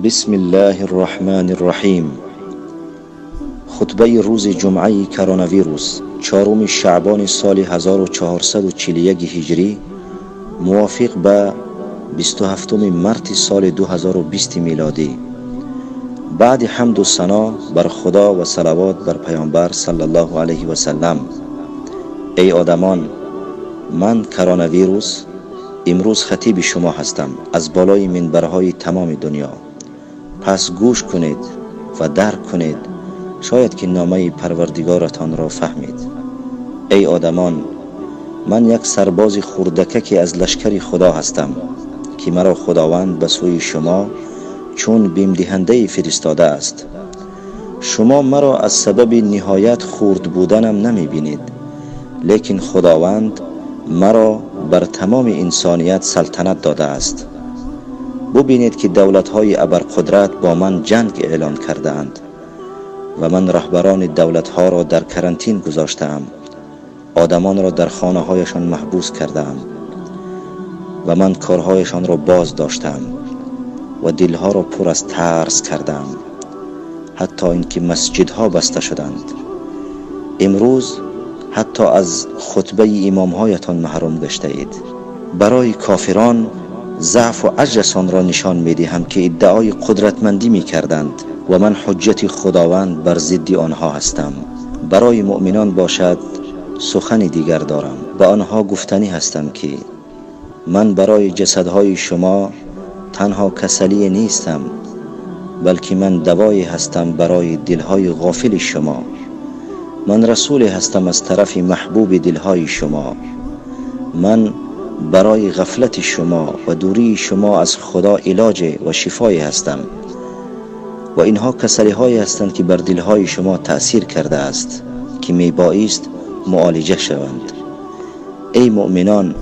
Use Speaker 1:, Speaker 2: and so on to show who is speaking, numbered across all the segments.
Speaker 1: بسم الله الرحمن الرحیم. خطبه روز جمعه کروناویروس 4 شعبان سال 1441 هجری موافق به 27 مارس سال 2020 میلادی. بعد حمد و ثنا بر خدا و صلوات بر پیامبر صلی الله علیه و سلم. ای آدمان، من کروناویروس امروز خطیب شما هستم از بالای منبرهای تمام دنیا. پس گوش کنید و درک کنید، شاید که نامه پروردگارتان را فهمید. ای آدمان، من یک سرباز خردککی از لشکر خدا هستم که مرا خداوند به سوی شما چون بیم دهنده فرستاده است. شما مرا از سبب نهایت خرد بودنم نمی بینید، لیکن خداوند مرا بر تمام انسانیت سلطنت داده است. ببینید که دولت‌های ابرقدرت با من جنگ اعلان کردند و من رهبران دولت‌ها را در کرانتین گذاشتم، آدمان را در خانه‌هایشان محبوس کردم و من کارهایشان را باز داشتم و دلها را پر از ترس کردم، حتی اینکه مسجدها بسته شدند. امروز حتی از خطبه امامهایتان محروم گشته اید. برای کافران ضعف و عجزشان را نشان میدهم که ادعای قدرتمندی میکردند و من حجت خداوند بر ضد آنها هستم. برای مؤمنان باشد سخن دیگر دارم. به آنها گفتنی هستم که من برای جسدهای شما تنها کسلی نیستم، بلکه من دوایی هستم برای دلهای غافل شما. من رسول هستم از طرف محبوب دلهای شما. من برای غفلت شما و دوری شما از خدا علاج و شفای هستم و اینها کسلی هایی هستند که بر دلهای شما تأثیر کرده است که می بایست معالجه شوند. ای مؤمنان،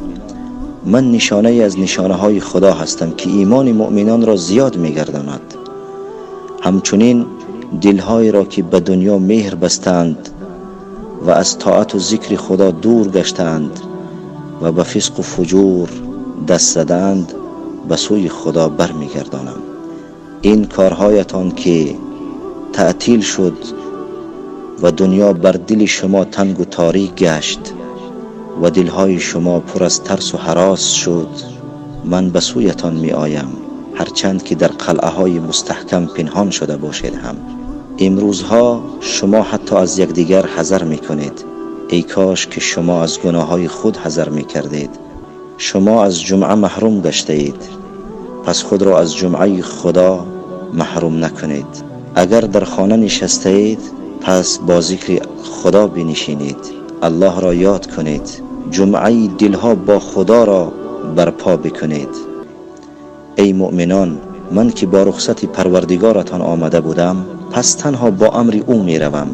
Speaker 1: من نشانه از نشانه های خدا هستم که ایمان مؤمنان را زیاد می گرداند. همچنین دلهایی را که به دنیا مهر بستند و از طاعت و ذکر خدا دور گشتند و به فسق و فجور دست زدند به سوی خدا برمیگردانم. این کارهایتان که تعطیل شد و دنیا بر دل شما تنگ و تاریک گشت و دلهای شما پر از ترس و هراس شد، من به سویتان می آیم، هرچند که در قلعه های مستحکم پنهان شده باشید هم. امروزها شما حتی از یکدیگر حذر می کنید. ای کاش که شما از گناه های خود حذر می کردید. شما از جمعه محروم گشته اید، پس خود را از جمعه خدا محروم نکنید. اگر در خانه نشسته اید، پس با ذکر خدا بنشینید، الله را یاد کنید، جمعه دلها با خدا را برپا بکنید. ای مؤمنان، من که با رخصت پروردگارتان آمده بودم، پس تنها با امر او می روم.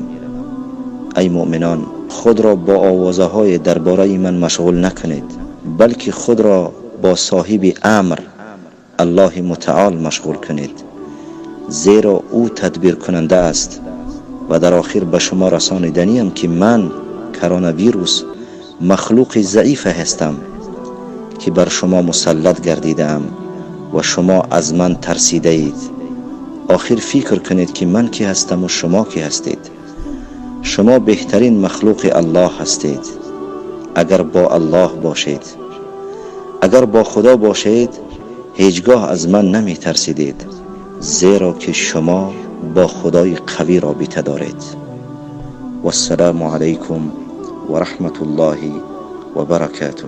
Speaker 1: ای مؤمنان، خود را با آوازه های درباره من مشغول نکنید، بلکه خود را با صاحب امر الله متعال مشغول کنید، زیرا او تدبیر کننده است و در آخر به شما رسانیدنیم که من کروناویروس مخلوق ضعیف هستم که بر شما مسلط گردیدم و شما از من ترسیده اید. آخر فکر کنید که من کی هستم و شما کی هستید. شما بهترین مخلوق الله هستید اگر با الله باشید. اگر با خدا باشید هیچگاه از من نمی ترسیدید، زیرا که شما با خدای قوی رابطه دارید. و السلام علیکم و رحمت الله و برکاته.